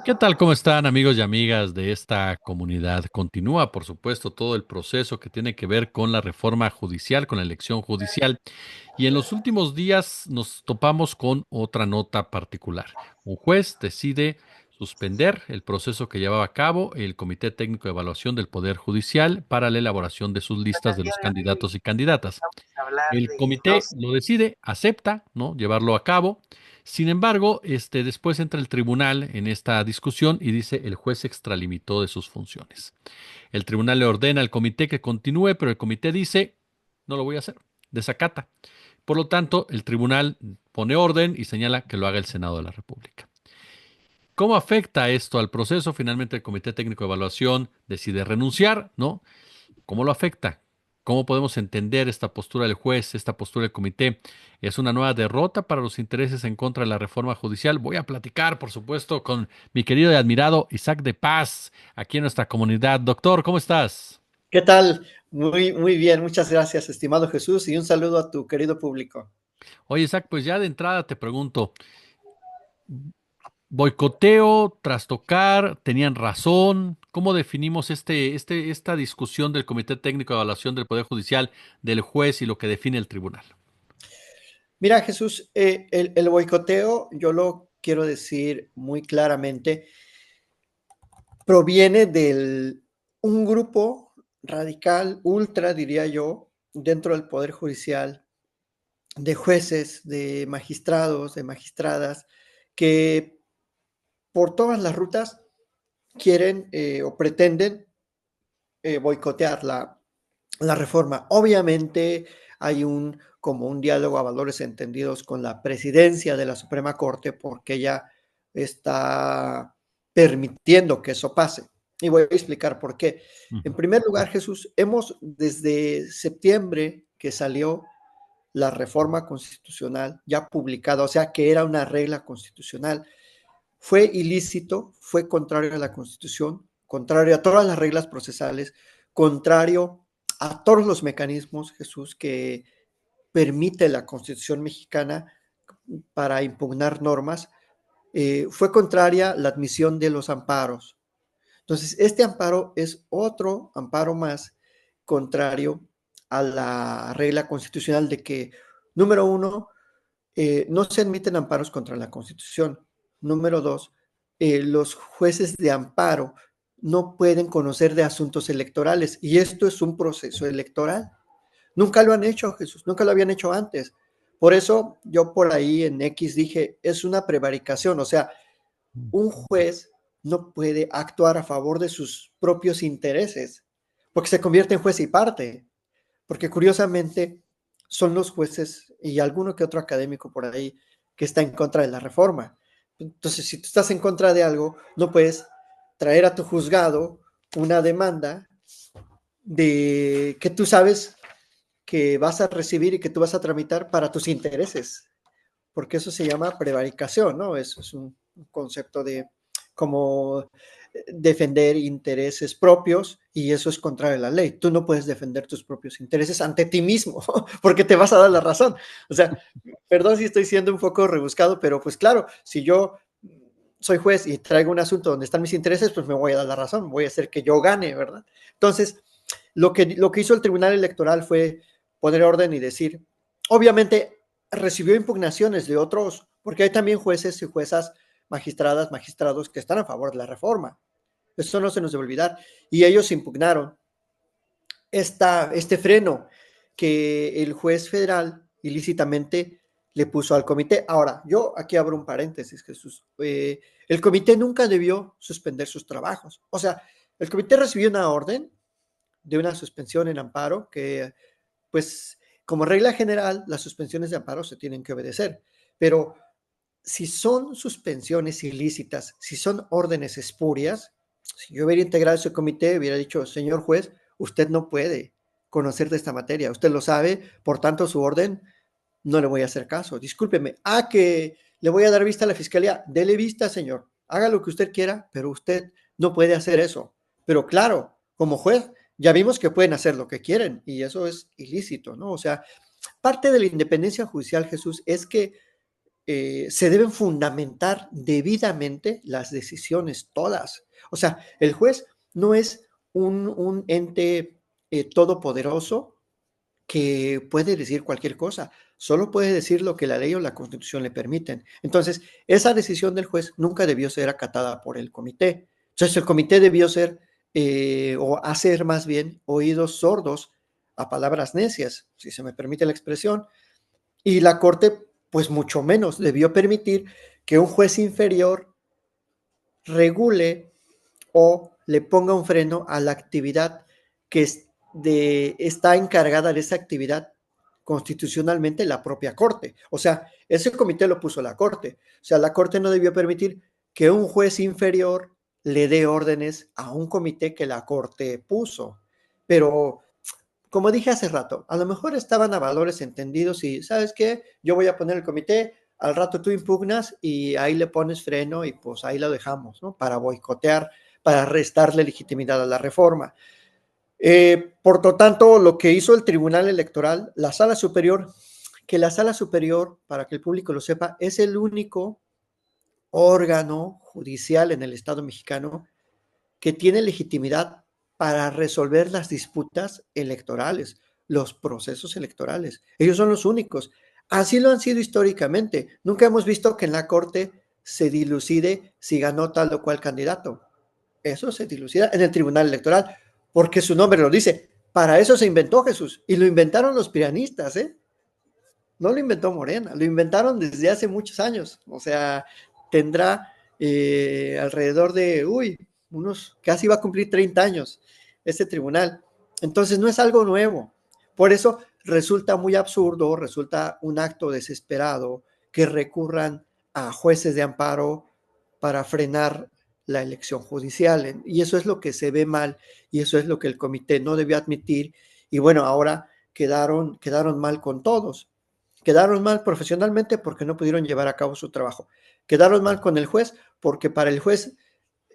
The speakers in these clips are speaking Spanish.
¿Qué tal? ¿Cómo están amigos y amigas de esta comunidad? Continúa, por supuesto, todo el proceso que tiene que ver con la reforma judicial, con la elección judicial. Y en los últimos días nos topamos con otra nota particular. Un juez decide suspender el proceso que llevaba a cabo el Comité Técnico de Evaluación del Poder Judicial para la elaboración de sus listas de los candidatos y candidatas. El comité lo decide, acepta, ¿no? Llevarlo a cabo. Sin embargo, después entra el tribunal en esta discusión y dice el juez se extralimitó de sus funciones. El tribunal le ordena al comité que continúe, pero el comité dice no lo voy a hacer, desacata. Por lo tanto, el tribunal pone orden y señala que lo haga el Senado de la República. ¿Cómo afecta esto al proceso? Finalmente, el Comité Técnico de Evaluación decide renunciar, ¿no? ¿Cómo lo afecta? ¿Cómo podemos entender esta postura del juez, esta postura del comité? ¿Es una nueva derrota para los intereses en contra de la reforma judicial? Voy a platicar, por supuesto, con mi querido y admirado Isaac de Paz, aquí en nuestra comunidad. Doctor, ¿cómo estás? ¿Qué tal? Muy bien, muchas gracias, estimado Jesús, y un saludo a tu querido público. Oye, Isaac, pues ya de entrada te pregunto, boicoteo, trastocar, tenían razón. ¿Cómo definimos esta discusión del Comité Técnico de Evaluación del Poder Judicial, del juez y lo que define el tribunal? Mira, Jesús, el boicoteo, yo lo quiero decir muy claramente, proviene de un grupo radical, ultra, diría yo, dentro del Poder Judicial, de jueces, de magistrados, de magistradas, que por todas las rutas quieren o pretenden boicotear la reforma. Obviamente hay como un diálogo a valores entendidos con la presidencia de la Suprema Corte porque ella está permitiendo que eso pase. Y voy a explicar por qué. En Ujú. primer lugar, Jesús, hemos desde septiembre que salió la reforma constitucional ya publicada, o sea que era una regla constitucional, fue ilícito, fue contrario a la Constitución, contrario a todas las reglas procesales, contrario a todos los mecanismos, Jesús, que permite la Constitución mexicana para impugnar normas, fue contraria la admisión de los amparos. Entonces, este amparo es otro amparo más contrario a la regla constitucional de que, número uno, no se admiten amparos contra la Constitución. Número dos, los jueces de amparo no pueden conocer de asuntos electorales y esto es un proceso electoral. Nunca lo han hecho, Jesús, nunca lo habían hecho antes. Por eso yo por ahí en X dije, es una prevaricación, o sea, un juez no puede actuar a favor de sus propios intereses, porque se convierte en juez y parte, porque curiosamente son los jueces y alguno que otro académico por ahí que está en contra de la reforma. Entonces, si tú estás en contra de algo, no puedes traer a tu juzgado una demanda de que tú sabes que vas a recibir y que tú vas a tramitar para tus intereses, porque eso se llama prevaricación, ¿no? Eso es un concepto de como defender intereses propios y eso es contrario a la ley. Tú no puedes defender tus propios intereses ante ti mismo porque te vas a dar la razón. O sea, perdón si estoy siendo un poco rebuscado, pero pues claro, si yo soy juez y traigo un asunto donde están mis intereses, pues me voy a dar la razón, voy a hacer que yo gane, ¿verdad? Entonces, lo que hizo el Tribunal Electoral fue poner orden y decir, obviamente recibió impugnaciones de otros, porque hay también jueces y juezas, magistradas, magistrados que están a favor de la reforma. Eso no se nos debe olvidar. Y ellos impugnaron este freno que el juez federal ilícitamente le puso al comité. Ahora, yo aquí abro un paréntesis, Jesús. El comité nunca debió suspender sus trabajos. O sea, el comité recibió una orden de una suspensión en amparo que, pues, como regla general, las suspensiones de amparo se tienen que obedecer. Pero si son suspensiones ilícitas, si son órdenes espurias, si yo hubiera integrado ese comité, hubiera dicho, señor juez, usted no puede conocer de esta materia, usted lo sabe, por tanto su orden no le voy a hacer caso, discúlpeme, que le voy a dar vista a la fiscalía, dele vista, señor, haga lo que usted quiera, pero usted no puede hacer eso. Pero claro, como juez, ya vimos que pueden hacer lo que quieren y eso es ilícito, ¿no? O sea, parte de la independencia judicial, Jesús, es que se deben fundamentar debidamente las decisiones todas. O sea, el juez no es un ente todopoderoso que puede decir cualquier cosa, solo puede decir lo que la ley o la constitución le permiten. Entonces, esa decisión del juez nunca debió ser acatada por el comité. Entonces, el comité debió ser, o hacer más bien, oídos sordos a palabras necias, si se me permite la expresión, y la corte, pues mucho menos, debió permitir que un juez inferior regule o le ponga un freno a la actividad que está encargada de esa actividad constitucionalmente la propia Corte. O sea, ese comité lo puso la Corte. O sea, la Corte no debió permitir que un juez inferior le dé órdenes a un comité que la Corte puso. Pero, como dije hace rato, a lo mejor estaban a valores entendidos y, ¿sabes qué? Yo voy a poner el comité, al rato tú impugnas y ahí le pones freno y pues ahí lo dejamos, ¿no? Para boicotear, para restarle legitimidad a la reforma. Por lo tanto, lo que hizo el Tribunal Electoral, la Sala Superior, que la Sala Superior, para que el público lo sepa, es el único órgano judicial en el Estado mexicano que tiene legitimidad para resolver las disputas electorales, los procesos electorales. Ellos son los únicos. Así lo han sido históricamente. Nunca hemos visto que en la Corte se dilucide si ganó tal o cual candidato. Eso se dilucida en el Tribunal Electoral, porque su nombre lo dice. Para eso se inventó Jesús. Y lo inventaron los pianistas, ¿eh? No lo inventó Morena, lo inventaron desde hace muchos años. O sea, tendrá alrededor de, unos, casi va a cumplir 30 años este tribunal. Entonces no es algo nuevo. Por eso resulta muy absurdo, resulta un acto desesperado que recurran a jueces de amparo para frenar la elección judicial. Y eso es lo que se ve mal y eso es lo que el comité no debió admitir. Y bueno, ahora quedaron mal con todos. Quedaron mal profesionalmente porque no pudieron llevar a cabo su trabajo. Quedaron mal con el juez porque para el juez,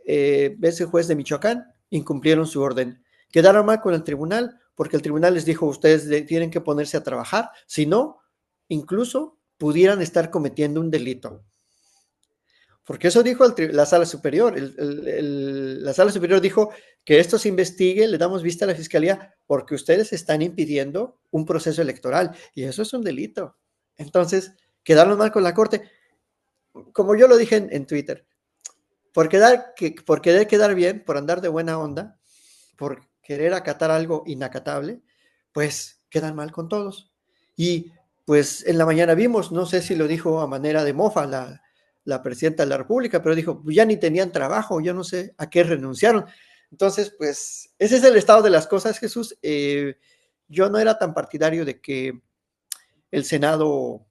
ese juez de Michoacán, incumplieron su orden. Quedaron mal con el tribunal porque el tribunal les dijo, ustedes tienen que ponerse a trabajar, si no, incluso pudieran estar cometiendo un delito. Porque eso dijo la sala superior. La sala superior dijo que esto se investigue, le damos vista a la fiscalía porque ustedes están impidiendo un proceso electoral y eso es un delito. Entonces, quedaron mal con la corte. Como yo lo dije en Twitter, por querer quedar bien, por andar de buena onda, por querer acatar algo inacatable, pues quedan mal con todos. Y pues en la mañana vimos, no sé si lo dijo a manera de mofa la presidenta de la República, pero dijo, ya ni tenían trabajo, yo no sé a qué renunciaron. Entonces, pues ese es el estado de las cosas, Jesús. Yo no era tan partidario de que el Senado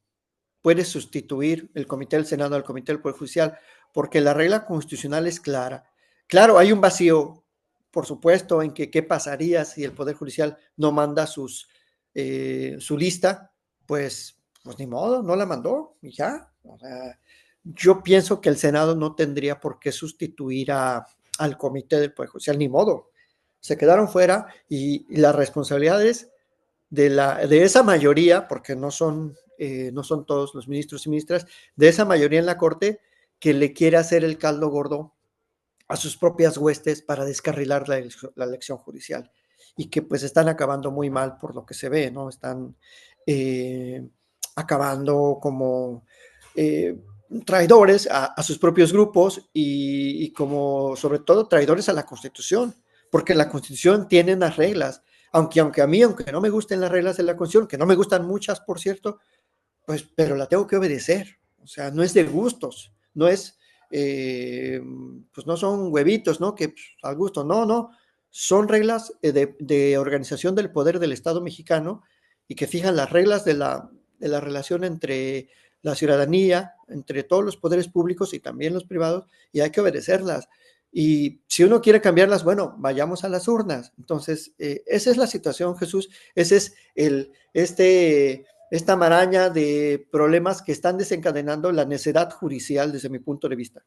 puede sustituir el Comité del Senado al Comité del Poder Judicial, porque la regla constitucional es clara. Claro, hay un vacío, por supuesto, en que qué pasaría si el Poder Judicial no manda su lista, pues ni modo, no la mandó y ya. O sea, yo pienso que el Senado no tendría por qué sustituir al Comité del Poder Judicial, ni modo. Se quedaron fuera y las responsabilidades de esa mayoría, porque no son todos los ministros y ministras, de esa mayoría en la Corte que le quiere hacer el caldo gordo a sus propias huestes para descarrilar la elección judicial y que pues están acabando muy mal por lo que se ve, ¿no? Están acabando como traidores a sus propios grupos y como sobre todo traidores a la Constitución, porque la Constitución tiene unas reglas, aunque a mí, aunque no me gusten las reglas de la Constitución, que no me gustan muchas, por cierto, pues, pero la tengo que obedecer. O sea, no es de gustos, no es, pues no son huevitos, ¿no? Que pues, al gusto, no, no. Son reglas de organización del poder del Estado mexicano y que fijan las reglas de la relación entre la ciudadanía, entre todos los poderes públicos y también los privados, y hay que obedecerlas. Y si uno quiere cambiarlas, bueno, vayamos a las urnas. Entonces, esa es la situación, Jesús. Ese es esta maraña de problemas que están desencadenando la necedad judicial desde mi punto de vista.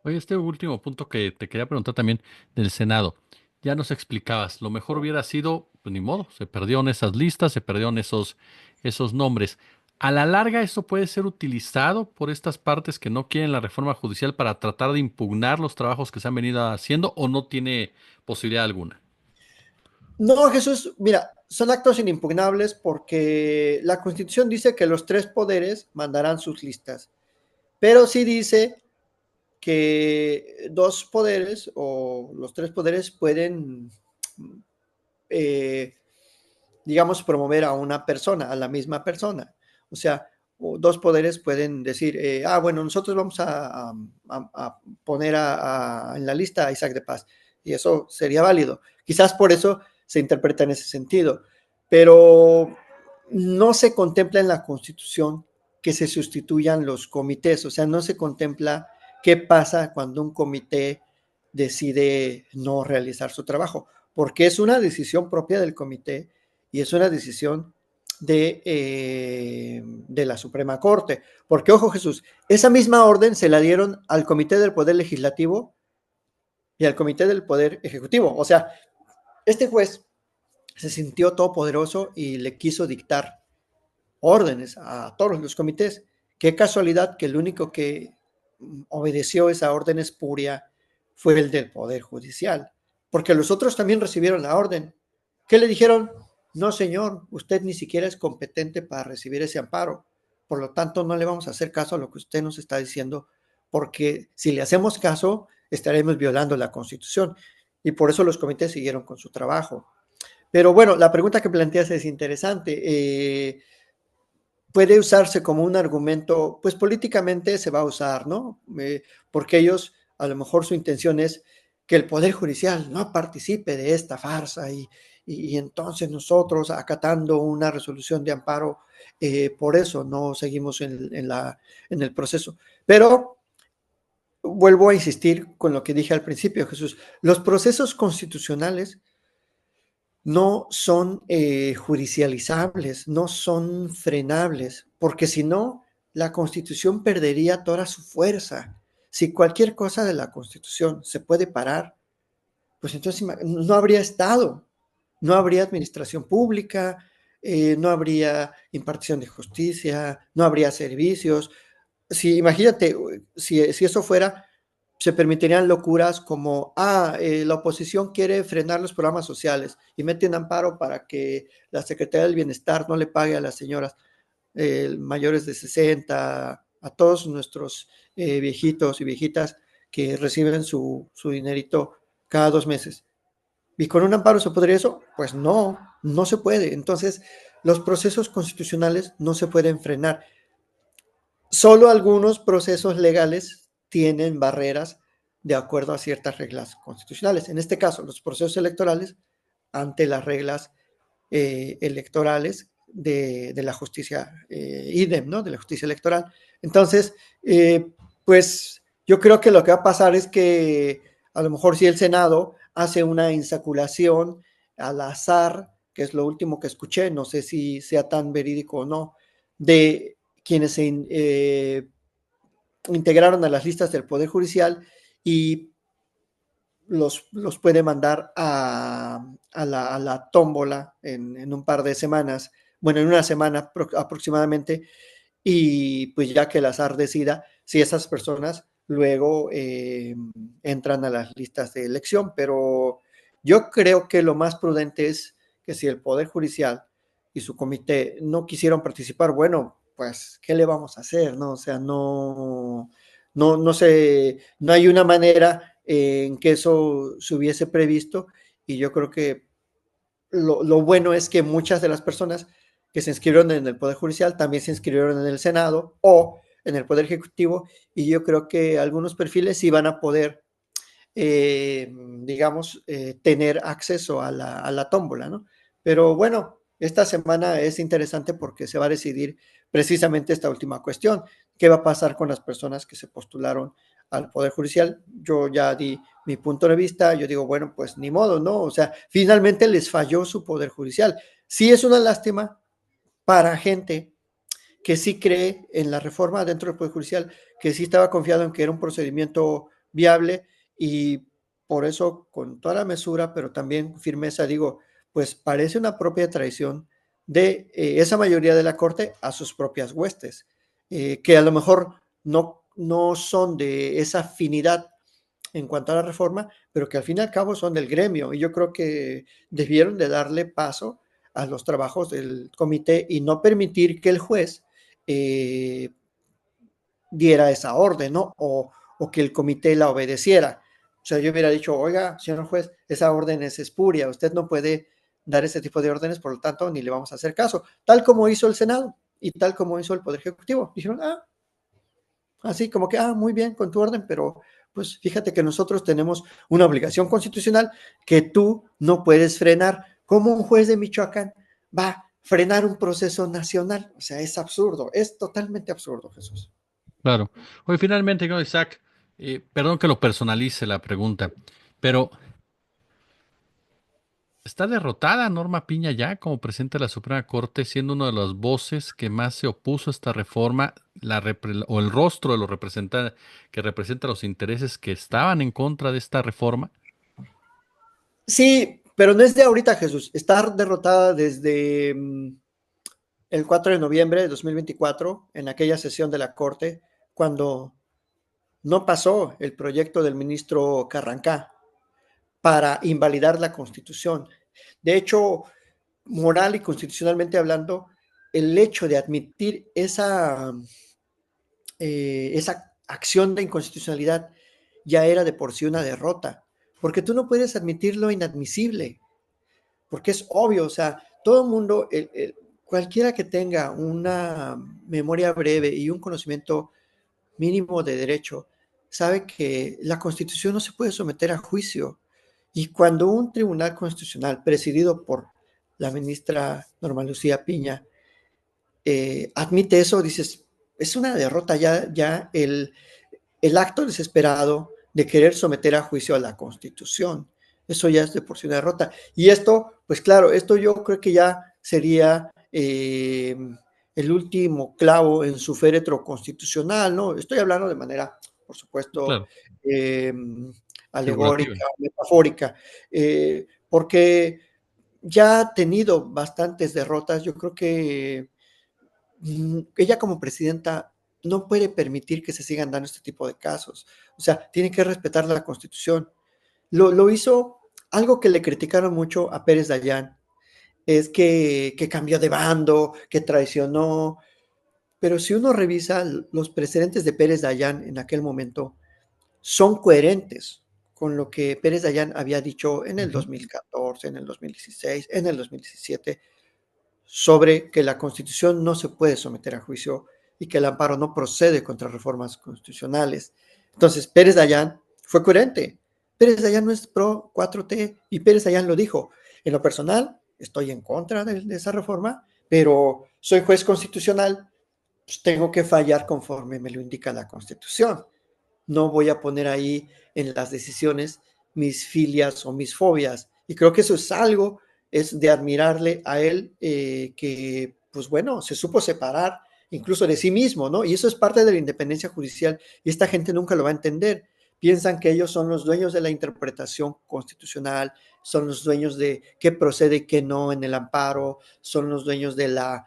Oye, este último punto que te quería preguntar también del Senado. Ya nos explicabas, lo mejor hubiera sido, pues ni modo, se perdieron esas listas, se perdieron esos nombres. A la larga, esto puede ser utilizado por estas partes que no quieren la reforma judicial para tratar de impugnar los trabajos que se han venido haciendo o no tiene posibilidad alguna. No, Jesús, mira, son actos inimpugnables porque la Constitución dice que los tres poderes mandarán sus listas, pero sí dice que dos poderes o los tres poderes pueden, eh, digamos, promover a una persona, a la misma persona. O sea, dos poderes pueden decir, bueno, nosotros vamos a poner en la lista a Isaac de Paz, y eso sería válido. Quizás por eso se interpreta en ese sentido, pero no se contempla en la Constitución que se sustituyan los comités, o sea, no se contempla qué pasa cuando un comité decide no realizar su trabajo, porque es una decisión propia del comité y es una decisión de la Suprema Corte. Porque, ojo Jesús, esa misma orden se la dieron al Comité del Poder Legislativo y al Comité del Poder Ejecutivo. O sea, este juez se sintió todopoderoso y le quiso dictar órdenes a todos los comités. Qué casualidad que el único que obedeció esa orden espuria fue el del Poder Judicial, porque los otros también recibieron la orden. ¿Qué le dijeron? No, señor, usted ni siquiera es competente para recibir ese amparo. Por lo tanto, no le vamos a hacer caso a lo que usted nos está diciendo, porque si le hacemos caso, estaremos violando la Constitución. Y por eso los comités siguieron con su trabajo. Pero bueno, la pregunta que planteas es interesante. Puede usarse como un argumento, pues políticamente se va a usar, ¿no? Porque ellos, a lo mejor su intención es que el Poder Judicial no participe de esta farsa y entonces nosotros, acatando una resolución de amparo, por eso no seguimos en el proceso. Pero vuelvo a insistir con lo que dije al principio, Jesús, los procesos constitucionales no son judicializables, no son frenables, porque si no, la Constitución perdería toda su fuerza. Si cualquier cosa de la Constitución se puede parar, pues entonces no habría Estado, no habría administración pública, no habría impartición de justicia, no habría servicios. Si imagínate, si eso fuera, se permitirían locuras como, la oposición quiere frenar los programas sociales y mete un amparo para que la Secretaría del Bienestar no le pague a las señoras mayores de 60, a todos nuestros viejitos y viejitas que reciben su dinerito cada 2 meses. ¿Y con un amparo se podría eso? Pues no, no se puede. Entonces, los procesos constitucionales no se pueden frenar. Solo algunos procesos legales tienen barreras de acuerdo a ciertas reglas constitucionales. En este caso, los procesos electorales ante las reglas electorales de la justicia idem, ¿no? De la justicia electoral. Entonces, pues yo creo que lo que va a pasar es que a lo mejor si el Senado hace una insaculación al azar, que es lo último que escuché, no sé si sea tan verídico o no, de quienes se integraron a las listas del Poder Judicial y los puede mandar a la tómbola en un par de semanas, bueno, en una semana aproximadamente, y pues ya que el azar decida si esas personas luego entran a las listas de elección, pero yo creo que lo más prudente es que si el Poder Judicial y su comité no quisieron participar, bueno, pues, ¿qué le vamos a hacer? ¿No? O sea, no sé, no hay una manera en que eso se hubiese previsto y yo creo que lo bueno es que muchas de las personas que se inscribieron en el Poder Judicial también se inscribieron en el Senado o en el Poder Ejecutivo y yo creo que algunos perfiles sí van a poder, digamos, tener acceso a la tómbola, ¿no? Pero bueno, esta semana es interesante porque se va a decidir precisamente esta última cuestión. ¿Qué va a pasar con las personas que se postularon al Poder Judicial? Yo ya di mi punto de vista, yo digo, bueno, pues ni modo, ¿no? O sea, finalmente les falló su Poder Judicial. Sí es una lástima para gente que sí cree en la reforma dentro del Poder Judicial, que sí estaba confiado en que era un procedimiento viable y por eso con toda la mesura, pero también firmeza, digo, pues parece una propia traición de esa mayoría de la Corte a sus propias huestes, que a lo mejor no son de esa afinidad en cuanto a la reforma, pero que al fin y al cabo son del gremio. Y yo creo que debieron de darle paso a los trabajos del comité y no permitir que el juez eh, diera esa orden, ¿no? O que el comité la obedeciera. O sea, yo hubiera dicho, oiga, señor juez, esa orden es espuria, usted no puede dar ese tipo de órdenes, por lo tanto, ni le vamos a hacer caso, tal como hizo el Senado y tal como hizo el Poder Ejecutivo. Dijeron, así como que, muy bien, con tu orden, pero pues fíjate que nosotros tenemos una obligación constitucional que tú no puedes frenar. ¿Cómo un juez de Michoacán va a frenar un proceso nacional? O sea, es absurdo, es totalmente absurdo, Jesús. Claro. Oye, finalmente, ¿no, Isaac? Perdón que lo personalice la pregunta, pero ¿está derrotada Norma Piña ya como presidenta de la Suprema Corte, siendo una de las voces que más se opuso a esta reforma, o el rostro de los representantes que representa los intereses que estaban en contra de esta reforma? Sí, pero no es de ahorita, Jesús. Está derrotada desde el 4 de noviembre de 2024, en aquella sesión de la Corte, cuando no pasó el proyecto del ministro Carrancá para invalidar la Constitución. De hecho, moral y constitucionalmente hablando, el hecho de admitir esa acción de inconstitucionalidad ya era de por sí una derrota, porque tú no puedes admitir lo inadmisible, porque es obvio, o sea, todo el mundo, cualquiera que tenga una memoria breve y un conocimiento mínimo de derecho, sabe que la Constitución no se puede someter a juicio. Y cuando un tribunal constitucional presidido por la ministra Norma Lucía Piña admite eso, dices, es una derrota ya el acto desesperado de querer someter a juicio a la Constitución. Eso ya es de por sí una derrota. Y esto, pues claro, esto yo creo que ya sería el último clavo en su féretro constitucional, ¿no? Estoy hablando de manera, por supuesto, Claro, eh, figurativa. alegórica, metafórica, porque ya ha tenido bastantes derrotas. Yo creo que ella como presidenta no puede permitir que se sigan dando este tipo de casos. O sea, tiene que respetar la Constitución. Lo hizo algo que le criticaron mucho a Pérez Dayán, es que cambió de bando, que traicionó, pero si uno revisa los precedentes de Pérez Dayán en aquel momento, son coherentes con lo que Pérez Dayán había dicho en el Ujú. 2014, en el 2016, en el 2017, sobre que la Constitución no se puede someter a juicio y que el amparo no procede contra reformas constitucionales. Entonces, Pérez Dayán fue coherente. Pérez Dayán no es pro 4T y Pérez Dayán lo dijo. En lo personal, estoy en contra de esa reforma, pero soy juez constitucional, pues tengo que fallar conforme me lo indica la Constitución. No voy a poner ahí en las decisiones mis filias o mis fobias. Y creo que eso es algo, es de admirarle a él, que, pues bueno, se supo separar incluso de sí mismo, ¿no? Y eso es parte de la independencia judicial y esta gente nunca lo va a entender. Piensan que ellos son los dueños de la interpretación constitucional, son los dueños de qué procede y qué no en el amparo, son los dueños de la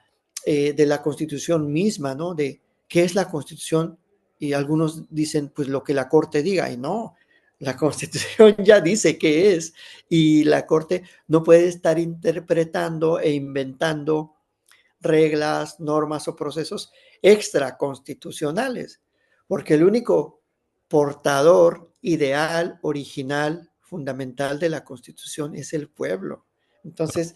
constitución misma, ¿no? De qué es la constitución y algunos dicen pues lo que la Corte diga y no, la Constitución ya dice qué es y la Corte no puede estar interpretando e inventando reglas, normas o procesos extraconstitucionales, porque el único portador ideal, original, fundamental de la Constitución es el pueblo. Entonces,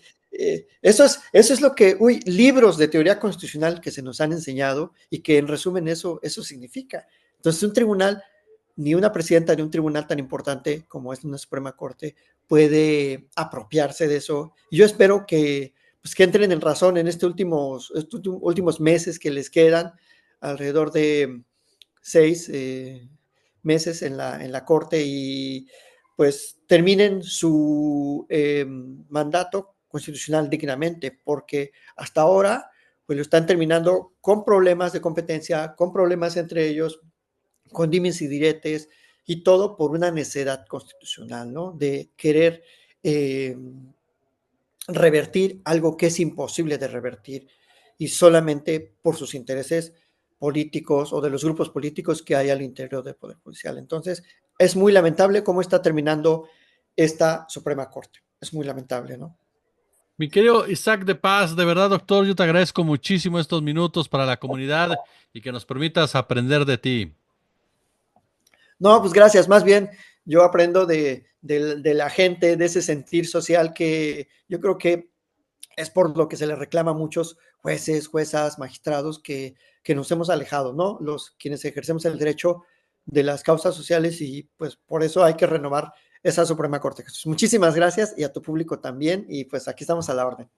eso es lo que, libros de teoría constitucional que se nos han enseñado y que en resumen eso significa. Entonces, un tribunal, ni una presidenta de un tribunal tan importante como es una Suprema Corte, puede apropiarse de eso. Y yo espero que, pues, que entren en razón en estos últimos meses que les quedan, alrededor de 6 meses en la Corte y pues terminen su mandato constitucional dignamente, porque hasta ahora pues lo están terminando con problemas de competencia, con problemas entre ellos, con dimes y diretes, y todo por una necedad constitucional, ¿no? De querer eh, revertir algo que es imposible de revertir y solamente por sus intereses políticos o de los grupos políticos que hay al interior del Poder Judicial. Entonces, es muy lamentable cómo está terminando esta Suprema Corte. Es muy lamentable, ¿no? Mi querido Isaac de Paz, de verdad, doctor, yo te agradezco muchísimo estos minutos para la comunidad y que nos permitas aprender de ti. No, pues gracias. Más bien, yo aprendo de la gente, de ese sentir social que yo creo que es por lo que se le reclama a muchos jueces, juezas, magistrados que nos hemos alejado, ¿no? Los quienes ejercemos el derecho de las causas sociales y pues por eso hay que renovar esa Suprema Corte. Jesús. Muchísimas gracias y a tu público también y pues aquí estamos a la orden.